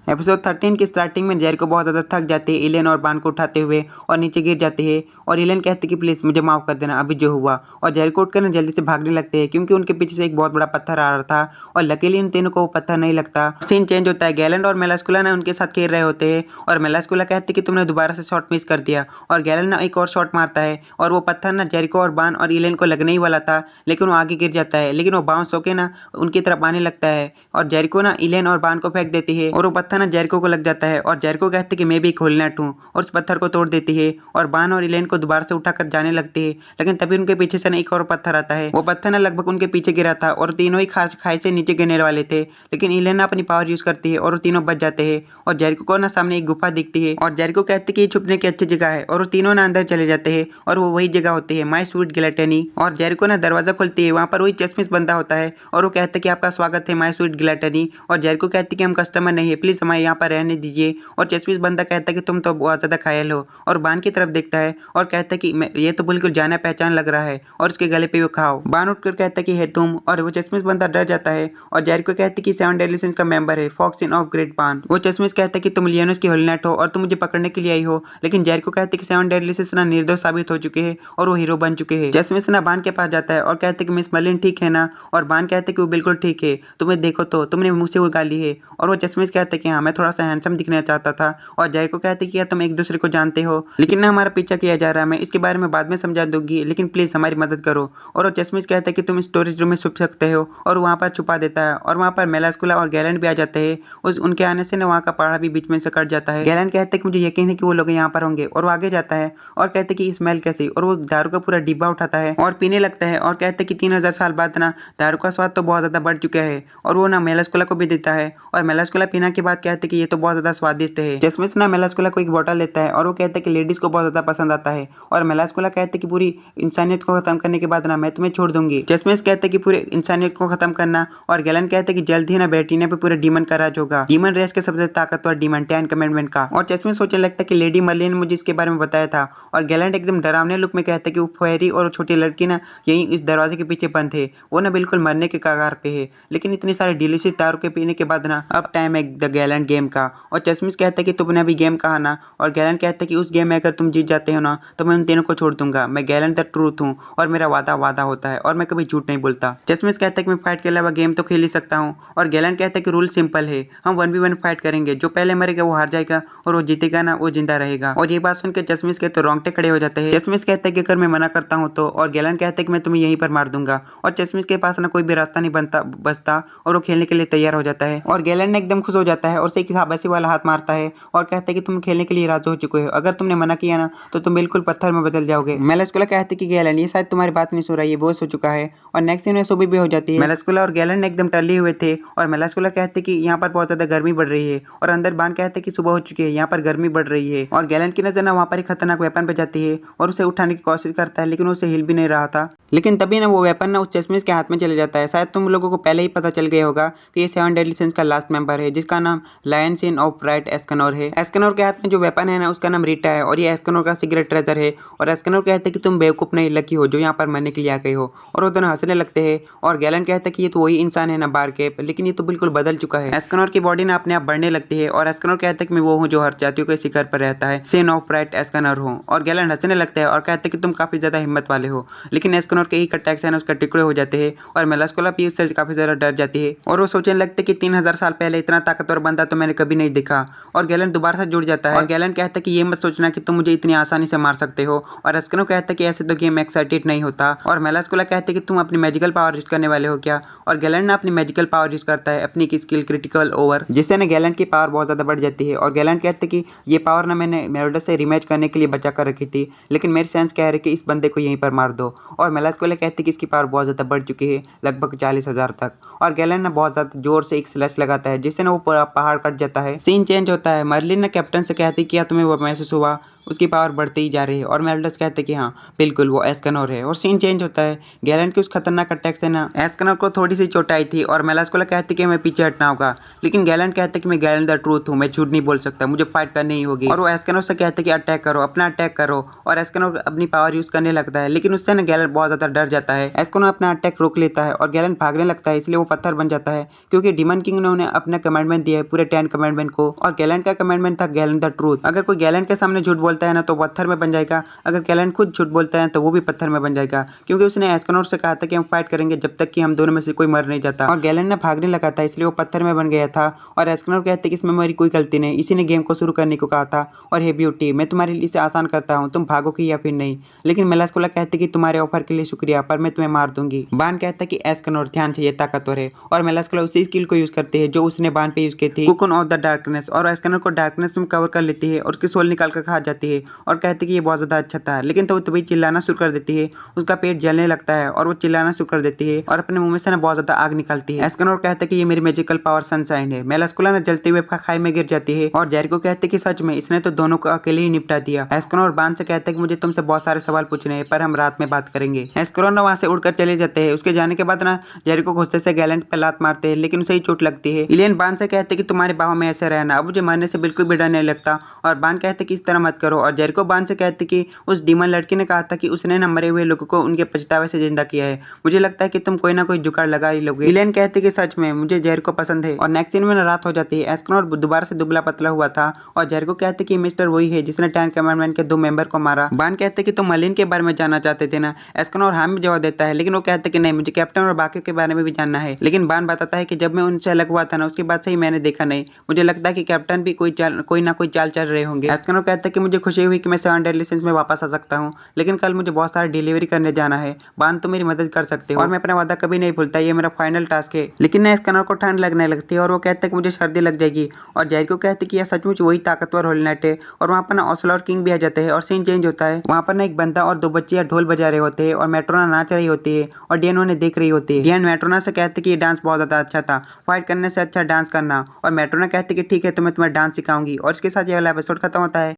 Episode 13 की starting में Jericho बहुत ज़्यादा थक जाती है इलेन और बान को उठाते हुए और नीचे गिर जाती है और इलेन कहती है कि प्लीज़ मुझे माफ़ कर देना अभी जो हुआ। और जेरिको उठकर ना जल्दी से भागने लगते हैं क्योंकि उनके पीछे से एक बहुत बड़ा पत्थर आ रहा था और लकीली इन तीनों को वो पत्थर नहीं लगता। सीन चेंज होता है, गैलेंट और मेलास्कुला ना उनके साथ खेल रहे होते हैं और मेलास्कुला कहती कि तुमने दोबारा से शॉट मिस कर दिया और गैलेंट ना एक और शॉट मारता है और वो पत्थर ना जेरिको और बान और इलेन को लगने ही वाला था लेकिन वो आगे गिर जाता है, लेकिन वो बाउंस होके ना उनकी तरफ आने लगता है और जेरिको ना इलेन और बान को फेंक देती है और वो पत्थर ना जेरिको को लग जाता है और जेरिको कहती है कि मैं भी खोलनेट हूँ और उस पत्थर को तोड़ देती है और बान और इलेन को दोबारा से उठाकर जाने लगती है। लेकिन तभी उनके पीछे से ना एक और पत्थर आता है, वो पत्थर ना लगभग उनके पीछे गिरा था और तीनों ही खाई से नीचे गिरने वाले थे, लेकिन इलेन ना अपनी पावर यूज करती है और वो तीनों बच जाते हैं और जेरिको को ना सामने एक गुफा दिखती है और जेरिको कहती है कि ये छुपने की अच्छी जगह है और वो तीनों ना अंदर चले जाते हैं और वो वही जगह होती है माय स्वीट गिलेटिनी। और जेरिको ना दरवाजा खुलती है, वहाँ पर वही चश्मिश बंदा होता है और वो कहते हैं कि आपका स्वागत है माय स्वीट गिलेटिनी। और जेरिको कहती है कि हम कस्टमर नहीं है, प्लीज हमें यहाँ पर रहने दीजिए। और चश्मिश बंदा कहता है कि तुम तो बहुत ज्यादा घायल हो और बान की तरफ देखता है और कहता है कि ये तो बिल्कुल जाना पहचान लग रहा है और उसके गले पे वो खाओ। बान उठकर कहता है कि है तुम, और वो चश्मिश बंदा डर जाता है और जेरिको कहती है कि 7 डेडली सिंस का मेंबर है फॉक्सिन ऑफ ग्रेट बान। वो चश्मिश कहता है कि तुम लियोनस की होलनेट हो और तुम मुझे पकड़ने के लिए आई हो, लेकिन जेरिको कहती है कि 7 डेडली सिंस ना निर्दोष साबित हो चुके हैं और वो हीरो बन चुके हैं। चश्मिश ना बान के पास जाता है और कहते हैं कि मिस मर्लिन ठीक है ना, और बान कहते हैं कि वो बिल्कुल ठीक है, तुम्हें देखो तो तुमने मुझसे वो गाली है। और वो चश्मिश कहते हैं कि हाँ मैं थोड़ा सा हैंडसम दिखना चाहता था। और जेरिको कहते हैं कि यार तुम एक दूसरे को जानते हो लेकिन ना हमारा पीछा किया जा रहा है, मैं इसके बारे में बाद में समझा दूंगी लेकिन प्लीज हमारी मदद करो। और वो चश्मिश कहते हैं कि तुम स्टोरेज रूम में छुप सकते हो और वहाँ पर छुपा देता है और वहाँ पर मेलास्कुला और गैलेंट भी आ जाते हैं। उनके आने से ना वहाँ का पहाड़ भी बीच में से कट जाता है। गैलेंट कहते हैं कि मुझे यकीन है कि वो लोग यहाँ पर होंगे और वो आगे जाता है और कहते हैं कि स्मेल कैसी, और वो दारू का पूरा डिब्बा उठाता है और पीने लगता है और कहते हैं कि 3000 साल बाद ना दारू का स्वाद तो बहुत ज्यादा बढ़ चुका है। और वो ना मेलास्कुला को भी देता है और मेलास्कुला पीने के बाद कहते हैं कि ये तो बहुत ज्यादा स्वादिष्ट है। चश्मिश ना मेलास्कुला को एक बोतल देता है और वो कहते हैं कि लेडीज को बहुत ज्यादा पसंद आता है और मेलास्कुला कहते हैं कि पूरी इंसानियत को खत्म करने के बाद ना मैं तुम्हें छोड़ दूंगी। चश्मिश कहते हैं कि पूरी इंसानियत को खत्म करना, और गैलेंट कहते हैं कि जल्द ही ना बेटिना पे पूरे डीमन का राज होगा, डीमन रेस के सबसे ताकतवर डीमन 10 कमेंडमेंट का। और चश्मिश सोचने लगता है कि लेडी मर्लिन ने मुझे इसके बारे में बताया था। और गैलेंट एकदम डरावने लुक में कहता है कि वो फेरी और छोटी लड़की ना यही इस दरवाजे के पीछे बंद थे, वो ना बिल्कुल मरने के कगार पे है, लेकिन इतनी सारी डिलीशियस दारू के पीने के बाद ना अब टाइम है द गैलेंट गेम का। और चश्मिश कहता है कि तुमने अभी गेम कहा ना, और गैलेंट कहता है कि उस गेम में अगर तुम जीत जाते हो ना तो मैं उन तीनों को छोड़ दूंगा, मैं गैलेंट द ट्रूथ हूँ और मेरा वादा वादा होता है और मैं कभी झूठ नहीं बोलता। चश्मिश कहता है कि मैं फाइट के अलावा गेम तो खेल ही सकता हूँ और गैलेंट कहता है कि रूल सिंपल है, हम 1v1 फाइट करेंगे, जो पहले मरेगा वो हार जाएगा और वो जीतेगा ना वो जिंदा रहेगा। और ये बात सुनकर चश्मिश के तो रोंगटे खड़े हो जाते हैं। चश्मिश कहता है कि अगर मैं मना करता हूँ तो, और गैलेंट कहता है कि मैं तुम्हें यहीं पर मार दूंगा। और चश्मिश के पास ना कोई भी रास्ता नहीं बचता और वो खेलने के लिए तैयार हो जाता है और गैलेंट ने एकदम खुश हो जाता है और उसे एक शाबाशी वाला हाथ मारता है और कहता है कि तुम खेलने के लिए राजी हो चुके हो, अगर तुमने मना किया ना तो तुम बिल्कुल पत्थर में बदल जाओगे। मेलास्कुला कहती है कि गैलेंट ये शायद तुम्हारी बात नहीं सुन रहा है, ये बेहोश हो चुका है। और नेक्स्ट सीन में सुबह भी हो जाती है। मेलास्कुला और गैलेंट एकदम टल्ले हुए थे और मेलास्कुला कहते कि यहाँ पर बहुत ज्यादा गर्मी बढ़ रही है और अंदर बान कहते कि सुबह हो चुकी है, यहाँ पर गर्मी बढ़ रही है। और गैलेंट की नजर ना वहाँ पर एक खतरनाक वेपन पे जाती है और उसे उठाने की कोशिश करता है लेकिन उसे हिल भी नहीं रहा था। लेकिन तभी ना वो वेपन ना उस चश्मिश के हाथ में चले जाता है। शायद तुम लोगों को पहले ही पता चल गया होगा कि ये 7 डेडली सिंस का लास्ट मेंबर है जिसका नाम लायन सिन ऑफ राइट एस्कनोर है। एस्कनोर के हाथ में जो वेपन है ना उसका नाम रीटा है और ये एस्कनोर का सीक्रेट ट्रेजर है। और एस्कनोर कहते हैं कि तुम बेवकूफ नहीं लकी हो जो यहाँ पर मरने के लिए आ गए हो। और वो दोनों हंसने लगते हैं और गैलेंट कहता है कि ये तो वही इंसान है ना बार के, लेकिन ये तो बिल्कुल बदल चुका है। एस्कनोर की बॉडी ना अपने आप बढ़ने लगती है और एस्कनोर कहता है कि मैं वो हूँ जो हर जातियों के शिखर पर रहता है, सिन ऑफ राइट एस्कनोर हूँ। और गैलेंट हंसने लगता है और कहते हैं कि तुम काफी ज्यादा हिम्मत वाले हो, लेकिन एस्कनोर के एक अटैक से उसके टुकड़े हो जाते हैं और मेलास्कुला भी उससे काफी ज्यादा डर जाती है और वो सोचने लगते कि 3000 साल पहले इतना ताकतवर बंदा तो मैंने कभी नहीं देखा। और गैलेंट दोबारा से जुड़ जाता है और गैलेंट कहता है कि ये मत सोचना कि तुम मुझे इतनी आसानी से मार सकते हो। और एस्कनोर कहता है कि ऐसे तो गेम एक्साइटेड नहीं होता। और मेलास्कुला कहते हैं कि तुम अपनी मैजिकल पावर यूज करने वाले हो क्या। और गैलेंट ना अपनी मैजिकल पावर यूज करता है अपनी की स्किल क्रिटिकल ओवर, जिससे ना गैलेंट की पावर बहुत ज्यादा बढ़ जाती है। और गैलेंट कहते हैं कि ये पावर ना मैंने मेलोडस से रिमैच करने के लिए बचा कर रखी थी, लेकिन मेरी सेंस कह रही कि इस बंदे को यहीं पर मार दो। और मेलास्कुला कहती है कि इसकी पावर बहुत ज्यादा बढ़ चुकी है, लगभग 40,000 तक। और गैलेंट ना बहुत ज्यादा जोर से एक स्लैश लगाता है जिससे ना वो पूरा पहाड़ कट जाता है। सीन चेंज होता है, मर्लिन ने कैप्टन से कहती कि क्या तुम्हें वो महसूस हुआ उसकी पावर बढ़ती ही जा रही है। और मेल्डस कहते कि हाँ बिल्कुल वो एस्कनोर है। और सीन चेंज होता है, गैलेंट की उस खतरनाक अटैक से ना एस्कनर को थोड़ी सी चोट आई थी और मेलास्कुला कहती कि हमें पीछे हटना होगा, लेकिन गैलेंट कहते कि मैं गैलेंट द ट्रूथ हूँ, मैं झूठ नहीं बोल सकता, मुझे फाइट करनी ही होगी। और वो एस्कनर से कहते कि अटैक करो, अपना अटैक करो, और एस्कनर अपनी पावर यूज करने लगता है, लेकिन उससे ना गैलेंट बहुत ज्यादा डर जाता है। एस्कनर अपना अटैक रोक लेता है और गैलेंट भागने लगता है, इसलिए वो पत्थर बन जाता है, क्योंकि डीमन किंग ने उन्हें अपना कमांडमेंट दिया है पूरे 10 कमांडमेंट को, और गैलेंट का कमांडमेंट था गैलेंट द ट्रूथ। अगर कोई गैलेंट के सामने झूठ बोलता है ना तो पत्थर में बन जाएगा, अगर गैलेंट खुद झूठ बोलता है तो वो भी पत्थर में बन जाएगा, क्योंकि उसने एस्कनर से कहा था कि हम फाइट करेंगे जब तक कि हम दोनों में से कोई मर नहीं जाता, और गैलेंट ने भागने लगा था इसलिए वो पत्थर में बन गया था। और एस्कनर कहते कि इसमें मेरी कोई गलती नहीं, इसी ने गेम को शुरू करने को कहा था, और हे ब्यूटी मैं तुम्हारे लिए इसे आसान करता हूँ, तुम भागोगी या फिर नहीं। लेकिन मेलास्कुला कहते कि तुम्हारे ऑफर के लिए शुक्रिया, पर मैं तुम्हें मार दूंगी। बान कहता कि एस्कनर ध्यान से, ये ताकतवर है, और मेलास्कुला उसी स्किल को यूज करते हैं जो उसने बान पे यूज की थी, कुकन ऑफ द डार्कनेस, और एस्कनर को डार्कनेस में कवर कर लेती है और उसकी सोल निकाल कर खा जाती है, और कहते कि ये बहुत ज्यादा अच्छा था। लेकिन तो तभी चिल्लाना शुरू कर देती है, उसका पेट जलने लगता है और वो चिल्लाना शुरू कर देती है और अपने मुंह में से ना बहुत ज्यादा आग निकालती है। एस्कनर कहता कि ये मेरी मैजिकल पावर सनशाइन है। मेलास्कुला ने जलते हुए खाई में गिर जाती है, और जेरिको कहते कि सच में इसने तो दोनों को अकेले ही निपटा दिया। एस्कनर और बान से कहते कि मुझे तुमसे बहुत सारे सवाल पूछने हैं, पर हम रात में बात करेंगे। एस्कनर वहां से उड़कर चले जाते हैं। उसके जाने के बाद ना जेरिको गुस्से से गैलेंट पे लात मारते हैं, लेकिन उसे ही चोट लगती है। इलियन बान से कहते कि तुम्हारे बाहों में ऐसे रहना, अब मुझे मरने से बिल्कुल भी डर नहीं लगता, और बान कहते कि इस तरह मत करो। और जेरिको बान से कहते कि उस डीमन लड़की ने कहा था कि उसने न मरे हुए लोगों को उनके पछतावे से जिंदा किया है, मुझे लगता है कि तुम कोई ना कोई जुगाड़ लगा ही लोगे। इलियन कहते कि सच में मुझे जेरिको पसंद है। और नेक्स्ट सीन में रात हो जाती है। एस्कनर दोबारा से दुबला पतला हुआ था, और जेरिको कहते कि मिस्टर वही है जिसने 10 कमांडमेंट के 2 मेंबर को मारा। बान कहते कि तुम मलिन के बारे में जानना चाहते थे ना। एस्कनर हाँ में जवाब देता है, लेकिन वो कहते कि नहीं, मुझे कैप्टन और बाकी के बारे में भी जानना है। लेकिन बान बताता है कि जब मैं उनसे अलग हुआ था ना, उसके बाद से ही मैंने देखा नहीं, मुझे लगता है कि कैप्टन भी कोई ना कोई चाल चल रहे होंगे। एस्कनर कहता है कि मुझे खुशी हुई कि मैं 7 डेडली सिंस में वापस आ सकता हूँ, लेकिन कल मुझे बहुत सारी डिलीवरी करने जाना है। बान तुम मेरी मदद कर सकते हो, और मैं अपना वादा कभी नहीं भूलता, ये मेरा फाइनल टास्क है। लेकिन ना एस्कनर को ठंड लगने लगती है और वो कहता है कि मुझे सर्दी लग जाएगी। और जेरिको कहते कि यह सचमुच वही ताकतवर होली नाइट है। और वहाँ पर ना ओसेलोट किंग भी आ जाते हैं और सीन चेंज होता है। वहाँ पर ना एक बंदा और 2 बच्चियां ढोल बजा रहे होते हैं और मेट्रोना नाच रही होती है, और डियन उन्हें देख रही होती है। डियन मेट्रोना से कहते कि ये डांस बहुत ज्यादा अच्छा था, फाइट करने से अच्छा डांस करना। और मेट्रोना कहते कि ठीक है, तो मैं तुम्हें डांस सिखाऊंगी। और इसके साथ ये वाला एपिसोड खत्म होता है।